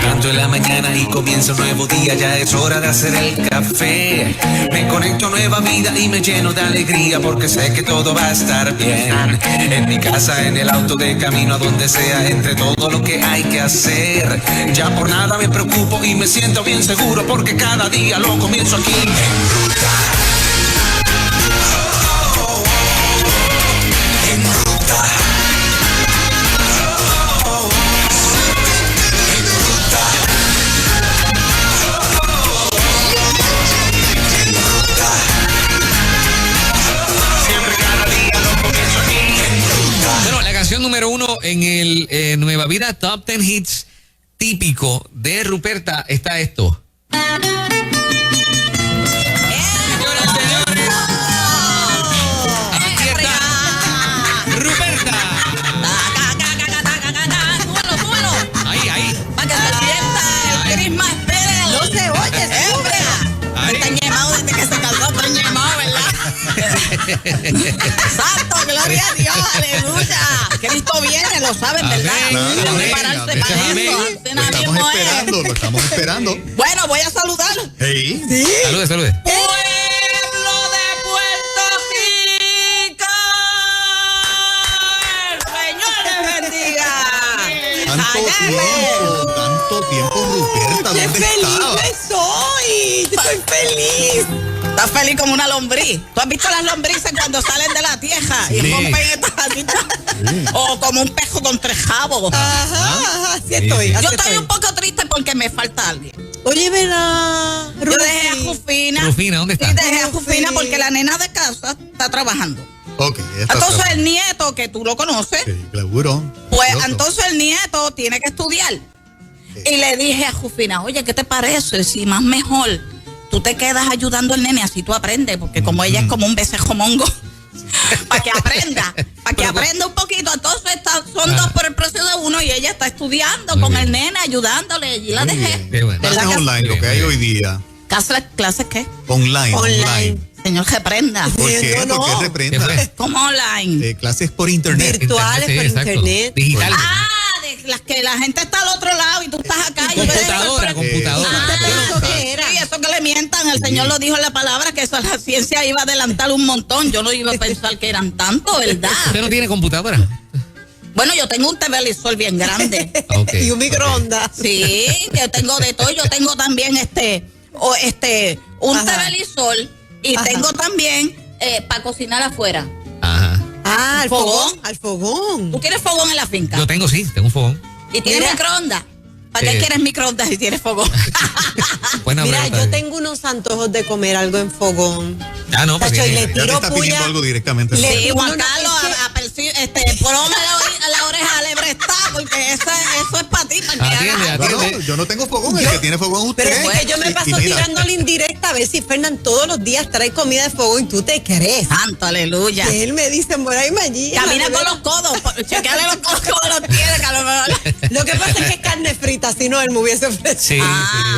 levanto en la mañana y comienza un nuevo día, ya es hora de hacer el café. Me conecto a nueva vida y me lleno de alegría porque sé que todo va a estar bien. En mi casa, en el auto, de camino a donde sea, entre todo lo que hay que hacer. Ya por nada me preocupo y me siento bien seguro porque cada día lo comienzo aquí en ruta. Número 1 en el Nueva Vida Top 10 Hits típico de Ruperta está esto. Señoras, señores, aquí está Ruperta. Súbelo. Ahí. Para que se sienta el Christmas Pérez. No se oye, siempre. Está ñemado desde que se casó, está ñemado, ¿verdad? Santo, gloria a Dios, aleluya. Cristo viene, lo saben, ¿verdad? Amén. Prepararse para eso. Lo estamos esperando. Bueno, voy a saludar. Hey. Sí. Salude. Pueblo de Puerto Rico, el Señor les bendiga. Tanto tiempo, Ruperta, ¡Qué ¿dónde feliz estabas? que soy! ¡Estoy feliz! Estás feliz como una lombriz. ¿Tú has visto las lombrices cuando salen de la tierra y rompen estas alitas? O como un pejo con 3 jabos. Ajá, así estoy. Yo estoy un poco triste porque me falta alguien. Oye, ¿verdad? Yo dejé a Jufina. Rufina, ¿dónde está? Sí, dejé a Jufina porque la nena de casa está trabajando. Ok, Entonces el nieto, que tú lo conoces, sí, seguro. pues Seguro. entonces el nieto tiene que estudiar. Y le dije a Jufina, oye, ¿qué te parece? Si más mejor tú te quedas ayudando al nene, así tú aprendes, porque como ella es como un becejo mongo, para que aprenda un poquito. Entonces son 2 por el precio de 1 y ella está estudiando con el nene, ayudándole, y la dejé. Qué bueno. Clases online, lo que hay hoy día. ¿Clases qué? Online. Señor, reprenda. ¿Por qué? No. ¿Por qué reprenda? ¿Qué fue? ¿Cómo online? Clases por internet. Virtuales por Exacto. internet. Digital. De las que la gente está al otro lado y tú estás acá. Y Computadora. Sí, eso que le mientan. El Señor lo dijo en la palabra, que eso la ciencia iba a adelantar un montón. Yo no iba a pensar que eran tanto, ¿verdad? ¿Usted no tiene computadora? Bueno, yo tengo un televisor bien grande. Okay, Y un microondas. Sí, yo tengo de todo. Yo tengo también un Ajá. televisor y Ajá. tengo también para cocinar afuera. Ajá. Ah, al ¿Fogón? fogón. Al fogón. ¿Tú quieres fogón en la finca? Yo tengo un fogón. ¿Y tienes Mira. microondas? ¿Para qué quieres microondas si tienes fogón? Buena Mira, pregunta. yo tengo unos antojos de comer algo en fogón. Ah, no, pues Tacho, y tiene- le Ya te tiro está pidiendo puya. algo directamente. Le- Sí, No, Juan no, Carlos, es que- ponme la oreja a Lebresta, porque eso es para ti, para que Atiende, hagas. atiende. No, yo no tengo fogón, el que tiene fogón es usted. Pero es que yo me Y paso mira, tirándole indirecta a ver si Fernán todos los días trae comida de fogón y tú te crees. Santo, aleluya. Que él me dice, por ahí allí. Camina con los codos, chequeale los codos como los tiene, que a lo mejor. Lo que pasa es que es carne frita, si no él me hubiese ofrecido.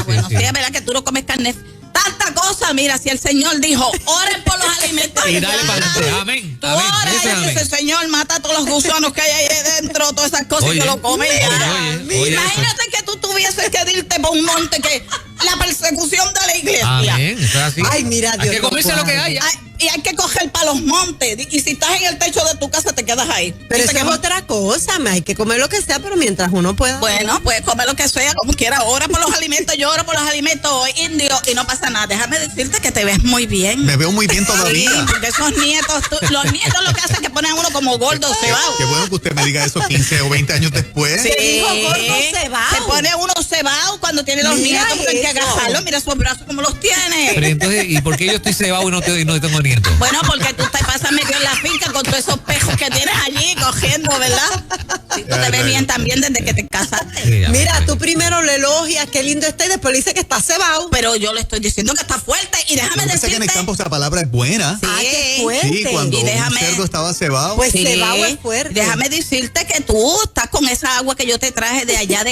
Bueno, sí, es verdad que tú no comes carne. Tanta cosa, mira, si el Señor dijo, oren por los alimentos. Y dale para adelante. Amén. Tú Amén. oras Dice y amén. dice, Señor, mata a todos los gusanos que hay ahí dentro, todas esas cosas Oye, que lo comen. oye, Imagínate que tú tuvieses que irte por un monte, que la persecución de la iglesia. Amén. Eso es así. Ay, mira, Hay Dios que lo comerse lo que guarde. haya. Y hay que coger para los montes. Y si estás en el techo de tu casa, te quedas ahí. Pero Dice eso que es otra cosa, hay que comer lo que sea, pero mientras uno pueda. Bueno, puedes comer lo que sea, como quiera. Ora por los alimentos, yo oro por los alimentos indios y no pasa nada. Déjame decirte que te ves muy bien. me veo muy bien Sí, todavía. porque esos nietos, los nietos lo que hacen es que ponen a uno como gordo, cebado. Qué bueno que usted me diga eso 15 o 20 años después. Sí. dijo gordo cebao. Se pone uno cebado cuando tiene los Mira nietos, porque hay que eso. agajarlo. Mira esos brazos como los tiene. Pero entonces, ¿y por qué yo estoy cebado y no tengo nietos? Bueno, porque tú te pasas metido en la finca con todos esos pejos que tienes allí cogiendo, ¿verdad? Sí, tú te ves bien también desde que te casaste. Sí, amén. Mira, tú primero le elogias, qué lindo está, y después le dice que está cebado. Pero yo le estoy diciendo que está fuerte y déjame Yo pensé que en el decirte. campo esa palabra es buena. Sí. Ay, qué fuerte. Sí, cuando Y un déjame- cerdo estaba cebado. Pues Sí, cebado es fuerte. déjame decirte que tú estás con esa agua que yo te traje de allá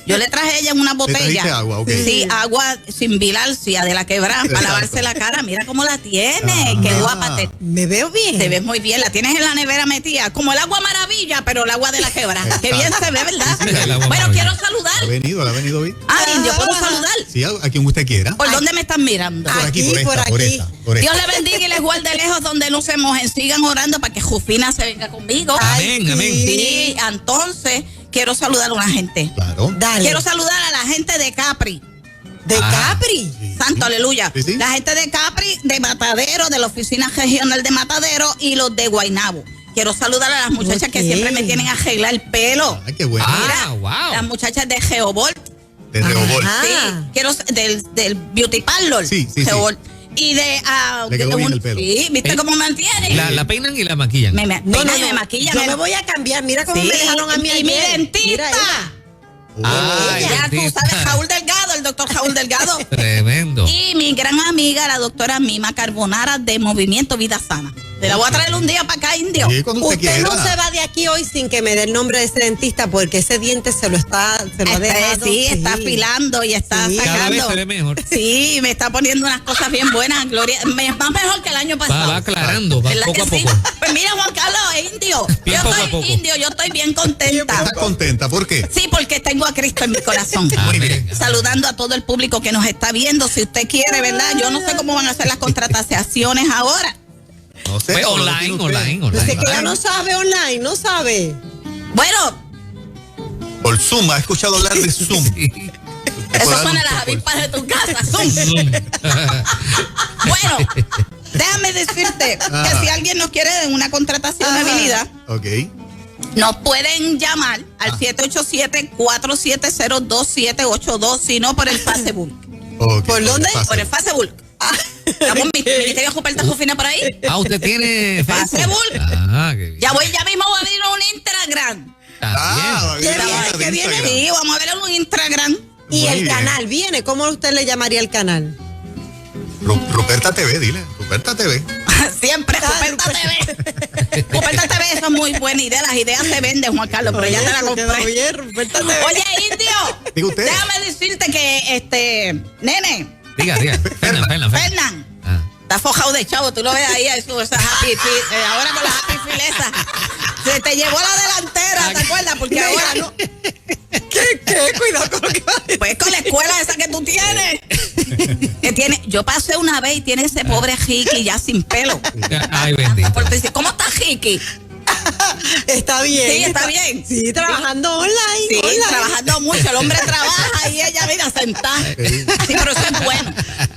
yo le traje a ella en una botella. trajiste agua, ok. Sí, agua sin bilarcia de la quebrada para Exacto. lavarse la cara. Mira cómo la tiene, qué Guápate. Me veo bien. Te ves muy bien, la tienes en la nevera metida, como el agua maravilla, pero el agua de la quebra. Qué bien se ve, ¿verdad? Sí, el agua Bueno, maravilla. quiero Ha saludar. venido bien. Ah, Indio, ¿puedo saludar? Sí, a quien usted quiera. ¿Por dónde me están mirando? Por aquí, Aquí, por esta, por por aquí. esta, por esta. Dios le bendiga y les guarde lejos donde no se mojen. Sigan orando para que Jufina se venga conmigo. Amén, amén. Sí, entonces quiero saludar a una gente. Claro. Dale. Quiero saludar a la gente de Capri. De Ah. Capri. Sí. Santo, aleluya. Sí, sí. La gente de Capri, de Matadero, de la oficina regional de Matadero y los de Guaynabo. Quiero saludar a las muchachas que Ok. siempre me tienen a arreglar el pelo. Ay, qué bueno. Ah, wow. Las muchachas de Geobolt. De Reobol. Ajá. Sí, quiero del Beauty Parlor. Sí, sí, sí. Geobolt. Y de... Le quedó bien el pelo. Sí, ¿viste cómo me mantiene? La peinan y la maquillan. Me No, peinan no, y me no. maquillan. Yo me voy a cambiar. Mira cómo Sí, me dejaron a mí y mi ayer. dentista. Mira ella. Ay, ya tú dentista. sabes, Raúl Delgado, el doctor Raúl Delgado. Tremendo. Y mi gran amiga, la doctora Mima Carbonara de Movimiento Vida Sana. Te la voy a traer un día para acá, Indio. Sí, cuando usted Usted quiera. no se va de aquí hoy sin que me dé el nombre de ese dentista porque ese diente se lo ha dejado. Sí, está afilando y está Sí. sacando. Cada vez se ve mejor. Sí, me está poniendo unas cosas bien buenas, Gloria. Más mejor que el año pasado. Va aclarando, va ¿Verdad poco a que sí? poco. Pues mira, Juan Carlos, Indio. Bien Yo poco a estoy poco. Indio, yo estoy bien contenta. ¿Estás contenta? ¿Por qué? Sí, porque tengo a Cristo en mi corazón. Muy bien. Amén. Saludando a todo el público que nos está viendo. Si usted quiere, ¿verdad? Yo no sé cómo van a hacer las contrataciones ahora. No sé. Pues ¿cómo lo online, tiene usted? online. Dice que ella no sabe online, no sabe. Bueno, Por Zoom, ¿ha escuchado hablar de Zoom? Sí. Usted eso puede dar suena a un las tour por avispas de tu casa. Zoom. Bueno, déjame decirte que si alguien nos quiere en una contratación de habilidad, Ok. nos pueden llamar al 787-470-2782, sino por el Facebook. Ok, ¿Por dónde? pase. Por el Facebook. Estamos en Ministerio Juperta Jufina por ahí. Ah, ¿usted tiene Facebook. Ah, qué bien. Ya mismo voy a abrir un Instagram. Está bien. Qué bien, qué bien. Sí, vamos a ver un Instagram. Y Muy el bien. canal viene. ¿Cómo usted le llamaría el canal? Ruperta TV, dile. Ruperta TV. Siempre Juperta TV. Juperta TV, eso es muy buena idea. Las ideas se venden, Juan Carlos, pero ya te la compré. Oye, Indio, Diga usted. déjame decirte que, nene, Diga. Fernan. Fernan, Ah. está forjado de chavo, tú lo ves ahí, eso, esa happy feet, ahora con la happy feet esa. Se te llevó la delantera, ¿te acuerdas? Porque ahora no. ¿Qué? Cuidado con lo que va a decir. Pues con la escuela esa que tú tienes. Que tiene, yo pasé una vez y tiene ese pobre Jiki ya sin pelo. Ay, bendito. Porque dice, ¿cómo está Jiki? Está bien. Sí, está bien. Sí, trabajando online. Sí, online. trabajando mucho. El hombre trabaja y ella, mira, sentada. Sí, pero eso es bueno.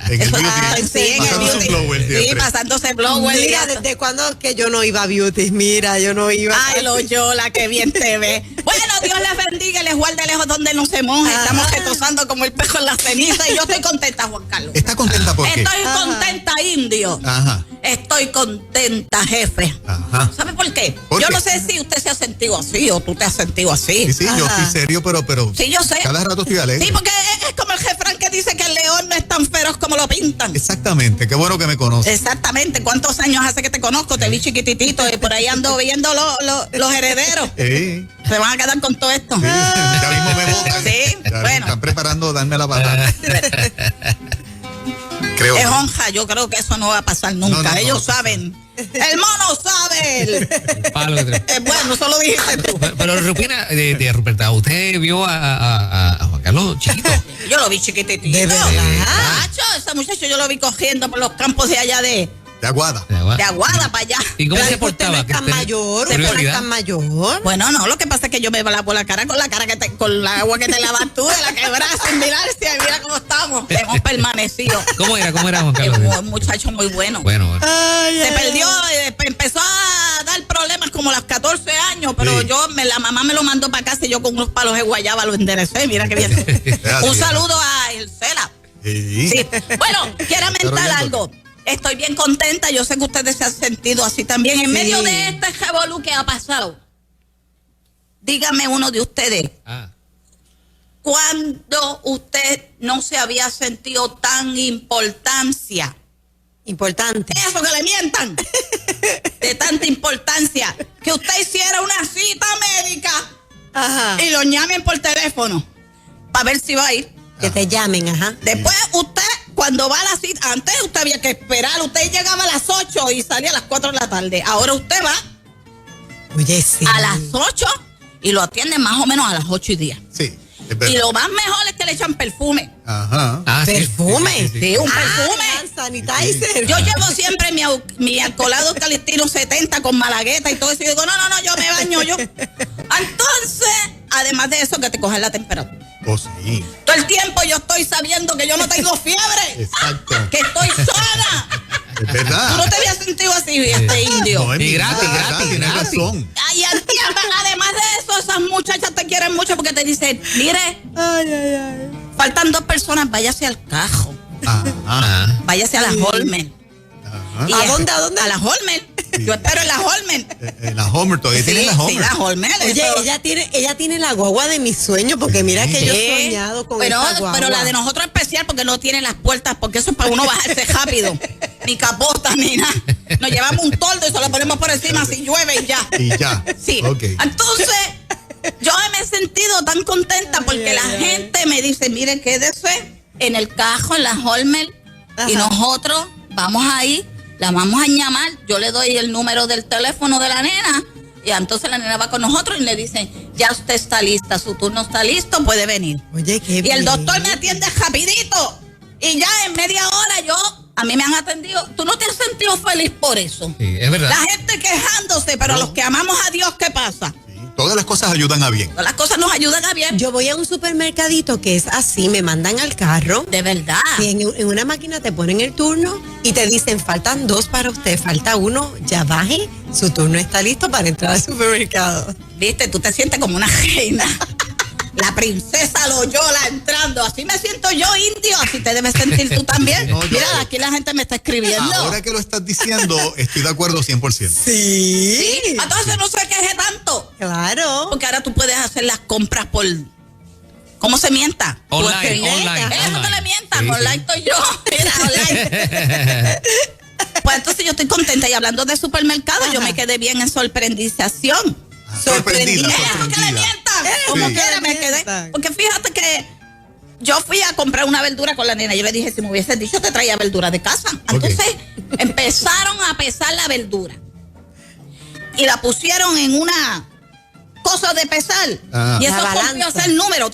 En el Eso beauty. sí, en el Pasándose beauty. un blower Sí, siempre. pasándose blower. Mira, mira. ¿desde cuándo que yo no iba a beauty? Mira, yo no iba. Ay, lo Yola, que bien te ve. Bueno, Dios les bendiga y les guarde lejos donde no se moje. Estamos retosando como el pejo en la ceniza y yo estoy contenta, Juan Carlos. ¿Está contenta por qué? Estoy contenta, Indio. Ajá. Estoy contenta, jefe. Ajá. ¿Sabe por qué? ¿Por Yo qué? no sé si usted se ha sentido así o tú te has sentido así. Sí, sí, yo Ajá. estoy serio, pero Sí, yo sé. cada rato estoy alegre. Sí, porque es como el refrán que dice que el león no es tan feroz como lo pintan. Exactamente, qué bueno que me conoce. Exactamente. ¿Cuántos años hace que te conozco? Te vi chiquititito y por ahí ando viendo los herederos. Sí, Se van a quedar con todo esto. sí, ya mismo me votan. Sí, Ya bueno. Están preparando darme la patada. Creo. Es honja, yo creo que eso no va a pasar nunca. No, no, no Ellos va a pasar. saben. El mono sabe. El palo que trae. Bueno, eso lo dijiste tú. Pero Rupina, de Ruperta, ¿usted vio a Juan Carlos chiquito? Yo lo vi chiquitito. ¿De verdad? Macho, ese muchacho yo lo vi cogiendo por los campos de allá de De Aguada. Aguada para allá. ¿Y cómo Pero se es que usted no portaba? es tan ¿Que mayor, usted no es prioridad? tan mayor. Bueno, no, lo que pasa es que yo me lavo la cara con la cara con la agua que te lavas tú de la quebrada sin mirarse. Mira cómo estamos. Hemos permanecido. ¿Cómo era Juan Es Carlos? un muchacho muy bueno. Bueno, Se perdió, empezó a dar problemas como a los 14 años, pero Sí. la mamá me lo mandó para casa y yo con unos palos de guayaba lo enderecé. Mira qué bien. Gracias. Un saludo a Elcela. Sí. Sí. Bueno, quiero mentar Pero algo. Estoy bien contenta. Yo sé que ustedes se han sentido así también. En Sí. medio de este revolú que ha pasado, dígame uno de ustedes, ¿cuándo usted no se había sentido tan importancia? Importante. Eso que le mientan. De tanta importancia. Que usted hiciera una cita médica Ajá. y lo llamen por teléfono para ver si va a ir. Que te llamen, ajá. Después usted, cuando va a la cita, antes usted había que esperar, usted llegaba a las 8 y salía a las 4 de la tarde. Ahora usted va Oye, sí. a las 8 y lo atiende más o menos a las 8:10. Sí, es Y verdad. lo más mejor es que le echan perfume. Ajá. Ah, sí, ¿Perfume? sí, sí, sí. Sí, un Ah, perfume. hand sanitizer. Yo llevo siempre mi alcoholado eucaliptino 70 con malagueta y todo eso. Y digo, no, yo me baño yo. Entonces, además de eso, que te cogen la temperatura. Oh, sí. Todo el tiempo yo estoy sabiendo que yo no tengo fiebre. Exacto. Que estoy sana. Es verdad. Tú no te habías sentido así, este indio. No, es Y mi gratis, vida, gratis, tienes gratis. razón. Ay, además de eso, esas muchachas te quieren mucho porque te dicen, mire, faltan 2 personas, váyase al Cajo, Ajá. váyase a la Holmen. Ajá. Y ¿A dónde, a dónde? A la Holmen. Yo espero en la Holmen. En la Homer, todavía tienes la Homer. Sí, la Holmen. Oye, eso. ella tiene la guagua de mis sueños, porque mira que yo Sí. he soñado con pero, esa guagua. pero la de nosotros es especial porque no tiene las puertas, porque eso es para uno bajarse rápido. Ni capota, ni nada. Nos llevamos un toldo y se lo ponemos por encima si llueve y ya. Y ya. Sí. Ok. Entonces, yo me he sentido tan contenta porque la gente me dice, mire, quédese en el Cajo, en la Holmer, y Ajá. nosotros vamos ahí, la vamos a llamar, yo le doy el número del teléfono de la nena, y entonces la nena va con nosotros y le dicen, ya usted está lista, su turno está listo, puede venir. Oye, qué Y bien. el doctor me atiende rapidito, y ya en media hora a mí me han atendido. ¿Tú no te has sentido feliz por eso? Sí, es verdad. La gente quejándose, pero a los que amamos a Dios, ¿qué pasa? Sí, todas las cosas ayudan a bien. Todas las cosas nos ayudan a bien. Yo voy a un supermercadito que es así, me mandan al carro. De verdad. Y en una máquina te ponen el turno y te dicen, faltan 2 para usted, falta 1, ya baje, su turno está listo para entrar al supermercado. Viste, tú te sientes como una reina. La princesa Loyola entrando. Así me siento yo, indio. Así te debes sentir tú también. No, yo- Mira, aquí la gente me está escribiendo. Ahora que lo estás diciendo, estoy de acuerdo 100%. Sí. Sí. Entonces no se queje tanto. Claro. Porque ahora tú puedes hacer las compras por... ¿Cómo se mienta? Online, Por internet. online, Eso no online. le mientas. Sí, Online sí. estoy yo. Mira, online. Pues entonces yo estoy contenta. Y hablando de supermercado, yo me quedé bien en sorprendización. Sorprendida, ¿Cómo que le sorprendida. mientan? Sí. Como Sí. quiera me quedé. Porque fíjate que yo fui a comprar una verdura con la nena. Yo le dije, si me hubieses dicho, te traía verdura de casa. Entonces empezaron a pesar la verdura. Y la pusieron en una cosa de pesar. Ah. Y eso La volvió a balanza. hacer número.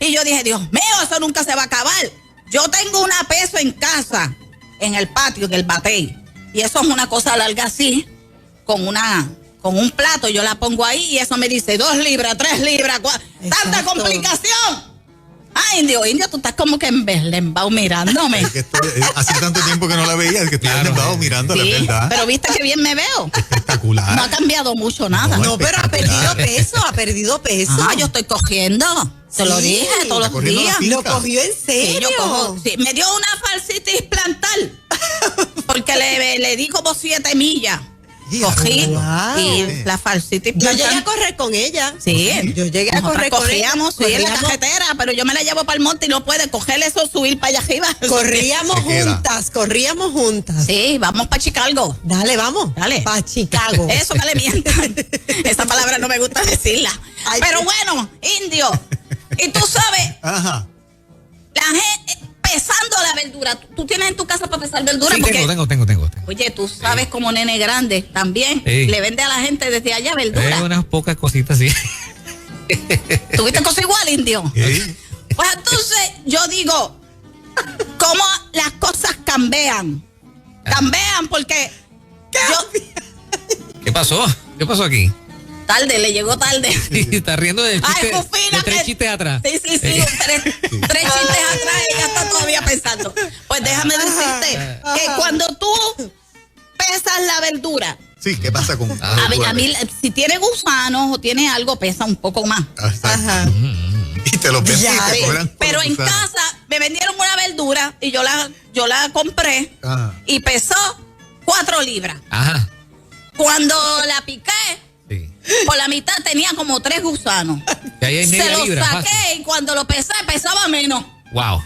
Y yo dije, Dios mío, eso nunca se va a acabar. Yo tengo una peso en casa, en el patio, en el batey. Y eso es una cosa larga así, con un plato, yo la pongo ahí y eso me dice 2 libras, 3 libras, tanta Exacto. complicación. Ay, indio, tú estás como que en Berlembao mirándome. Es que hace tanto tiempo que no la veía, que estoy Claro. enredado mirando, la Sí, verdad. pero viste que bien me veo. Espectacular. No ha cambiado mucho nada. No, No, pero ha perdido peso, ha perdido peso. Ah, yo estoy cogiendo. Te lo Sí, dije todos está los corriendo la días. finca. Lo cogió en Sí, serio. yo cojo. Sí, me dio una falsitis plantar. Porque le di como 7 millas. Cogí wow. y la falsitis Yo plantar. llegué a correr con ella. Sí. Yo llegué a Nosotras correr con ella. cogíamos, sí, en la Corríamos- carretera, pero yo me la llevo para el monte y no puede coger eso, subir para allá arriba. Corríamos Se queda. corríamos juntas. Sí, vamos para Chicago. Dale, vamos. Dale. Para Chicago. Eso que le mientan. Esa palabra no me gusta decirla. Ay, Pero sí. bueno, indio. Y tú sabes, Ajá. la gente pesando la verdura. ¿Tú tienes en tu casa para pesar verdura? Sí, Porque, tengo. oye, tú sabes como nene grande también. Sí. Le vende a la gente desde allá verdura. Unas pocas cositas así. ¿Tuviste cosa igual, indio? Sí. Pues entonces yo digo, ¿cómo las cosas cambian? Cambian porque yo ¿Qué pasó? ¿Qué pasó aquí? tarde, le llegó tarde. Está riendo de Ay, chiste, Rufina, de 3 que- chistes atrás. Sí, tres chistes atrás y ella está todavía pensando. Pues déjame decirte que cuando tú pesas la verdura, Sí, ¿qué pasa con a mí, si tiene gusanos o tiene algo, pesa un poco más. Ajá. Y te los vendí, Ya, te cobran por Pero los en gusanos. casa me vendieron una verdura y yo la compré Ajá. y pesó 4 libras. Ajá. Cuando la piqué, Sí. por la mitad tenía como 3 gusanos. Que ahí hay Se media lo libra. saqué fácil. y cuando lo pesé, pesaba menos. Wow.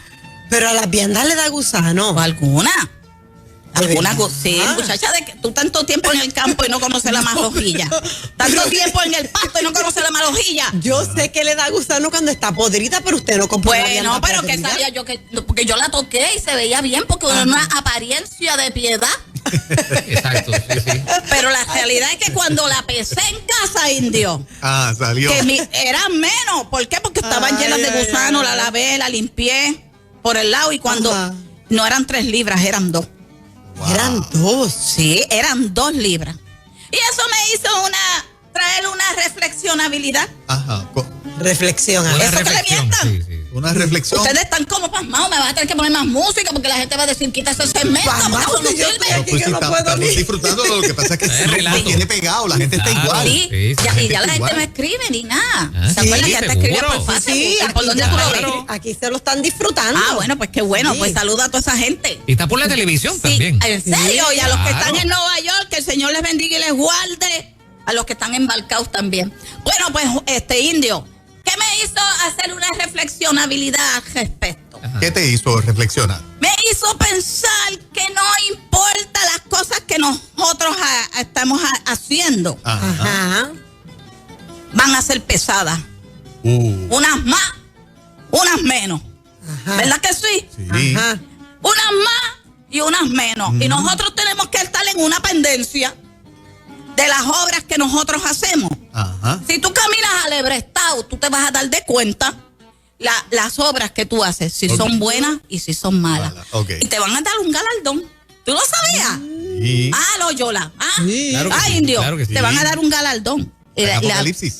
Pero a las viandas le da gusano. ¿O alguna? Sí, muchacha, de que tú tanto tiempo en el campo y no conoces la marrojilla. Tanto tiempo en el pasto y no conoces la marrojilla. Yo sé que le da gusano cuando está podrida, pero usted no compró Bueno, pero que sabía yo porque yo la toqué y se veía bien porque era una apariencia de piedad. Exacto, sí. Pero la realidad es que cuando la pesé en casa, indio, Salió. que eran menos. ¿Por qué? Porque estaban llenas de gusanos, la lavé, la limpié por el lado y cuando no eran 3 libras, eran 2. Wow. Eran 2. Sí, eran 2 libras. Y eso me hizo traer una reflexionabilidad. Ajá. Reflexiona. Una Eso que le reflexión, mientan. sí. Una reflexión. Ustedes están como pasmados, me van a tener que poner más música porque la gente va a decir, quita ese segmento, porque eso no sirve. No, pues sí, estamos disfrutando. Lo que pasa es que relato. lo tiene pegado. La gente está Claro. igual. Sí, Sí, y ya la gente igual. no escribe ni nada. Ah, ¿Se sí, acuerdan? Ya te escribía seguro. por Facebook. Sí, ¿Por dónde tú lo ves? claro. Aquí se lo están disfrutando. Ah, bueno, pues qué bueno, Sí. pues saluda a toda esa gente. Y está por la televisión Sí, también. en serio, y a los que Claro. están en Nueva York, que el Señor les bendiga y les guarde. A los que están embarcados también. Bueno, pues, indio, ¿qué me hizo hacer una reflexionabilidad al respecto? ¿Qué te hizo reflexionar? Me hizo pensar que no importa las cosas que nosotros estamos haciendo, Ajá. van a ser pesadas. Unas más, unas menos. Ajá. ¿Verdad que sí? Sí. Ajá. Unas más y unas menos. Y nosotros tenemos que estar en una pendencia de las obras que nosotros hacemos. Ajá. Si tú caminas al Ebrestado, tú te vas a dar de cuenta las obras que tú haces, si Ok. son buenas y si son malas. Ok. Y te van a dar un galardón. ¿Tú lo sabías? Sí. Ah, no, Yola. Ah, Sí. Claro que sí, indio. claro que sí. Te van a dar un galardón. En Apocalipsis.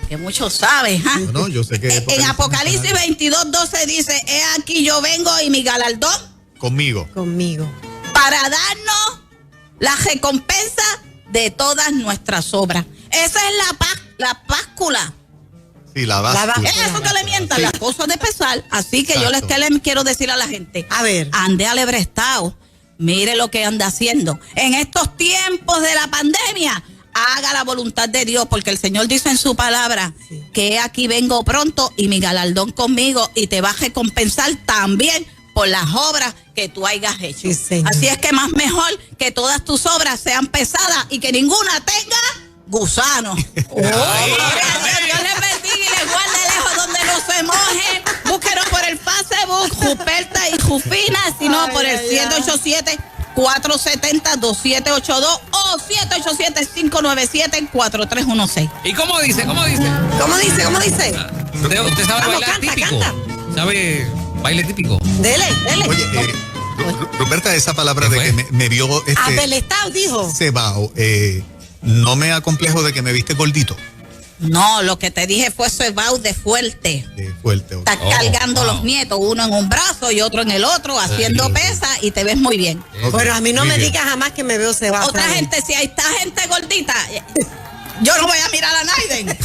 Que muchos saben, ¿ah? No, yo sé que En Apocalipsis 22:12 dice, he aquí yo vengo y mi galardón conmigo. Conmigo. para darnos la recompensa de todas nuestras obras. Esa es la páscula. Sí, la báscula. Es eso que le mientan, las cosas de pesar. Así que yo Exacto. les quiero decir a la gente, A ver. ande al Ebrestado, mire lo que anda haciendo. En estos tiempos de la pandemia, haga la voluntad de Dios, porque el Señor dice en su palabra que aquí vengo pronto y mi galardón conmigo y te va a recompensar también por las obras que tú hayas hecho. Sí, señor. Así es que más mejor que todas tus obras sean pesadas y que ninguna tenga gusano. Dios les bendiga y les guarde lejos donde no se mojen. Búsquenos por el Facebook, Ruperta y Rufina, sino por el 787-470-2782 o 787-597-4316. ¿Y cómo dice? ¿Cómo dice? ¿Usted sabe Vamos, bailar canta, típico? canta. ¿Sabe baile típico? Dele. Oye, Roberta, esa palabra ¿Qué de fue? que me vio Apelestado, dijo. cebao, no me acomplejo de que me viste gordito. No, lo que te dije fue cebao de fuerte. Fuerte. Ok. Estás cargando wow. los nietos, uno en un brazo y otro en el otro, haciendo pesa y te ves muy bien. Ok, Bueno, a mí no muy me bien. digas jamás que me veo cebado. Otra gente, si hay está gente gordita, yo no voy a mirar a Naiden.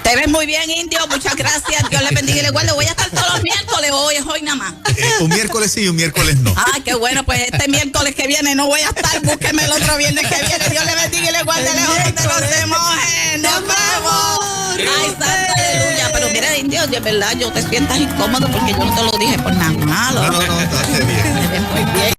Te ves muy bien, indio. Muchas gracias. Dios le bendiga y le guarde. Voy a estar todos los miércoles. Hoy es hoy nada más. Un miércoles sí y un miércoles no. Ah, qué bueno. Pues este miércoles que viene no voy a estar. Búsqueme el otro viernes que viene. Dios le bendiga y le guarde lejos donde no se mojen. ¡Nos vemos! Ay, santa aleluya. Pero mira, indio, de verdad, yo te sientas incómodo porque yo no te lo dije por nada malo. No, está bien. Te ves muy bien.